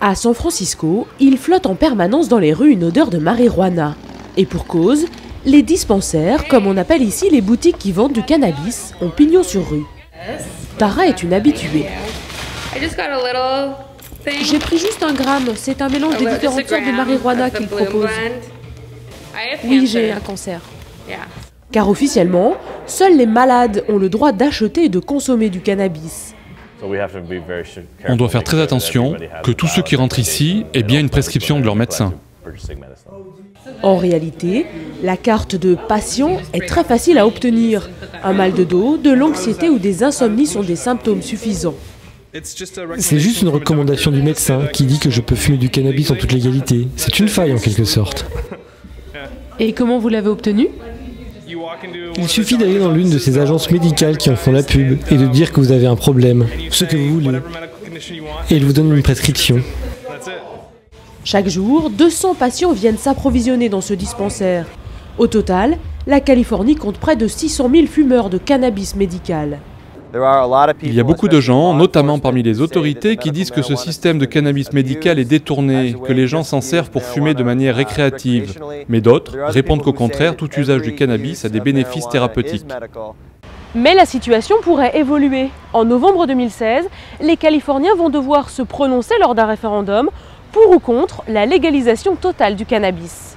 À San Francisco, il flotte en permanence dans les rues une odeur de marijuana. Et pour cause, les dispensaires, comme on appelle ici les boutiques qui vendent du cannabis, ont pignon sur rue. Tara est une habituée. J'ai pris juste 1 gramme, c'est un mélange des différentes sortes de marijuana qu'ils proposent. Oui, j'ai un cancer. Car officiellement, seuls les malades ont le droit d'acheter et de consommer du cannabis. On doit faire très attention que tous ceux qui rentrent ici aient bien une prescription de leur médecin. En réalité, la carte de patient est très facile à obtenir. Un mal de dos, de l'anxiété ou des insomnies sont des symptômes suffisants. C'est juste une recommandation du médecin qui dit que je peux fumer du cannabis en toute légalité. C'est une faille en quelque sorte. Et comment vous l'avez obtenu ? Il suffit d'aller dans l'une de ces agences médicales qui en font la pub et de dire que vous avez un problème, ce que vous voulez. Et ils vous donnent une prescription. Chaque jour, 200 patients viennent s'approvisionner dans ce dispensaire. Au total, la Californie compte près de 600 000 fumeurs de cannabis médical. Il y a beaucoup de gens, notamment parmi les autorités, qui disent que ce système de cannabis médical est détourné, que les gens s'en servent pour fumer de manière récréative. Mais d'autres répondent qu'au contraire, tout usage du cannabis a des bénéfices thérapeutiques. Mais la situation pourrait évoluer. En novembre 2016, les Californiens vont devoir se prononcer lors d'un référendum pour ou contre la légalisation totale du cannabis.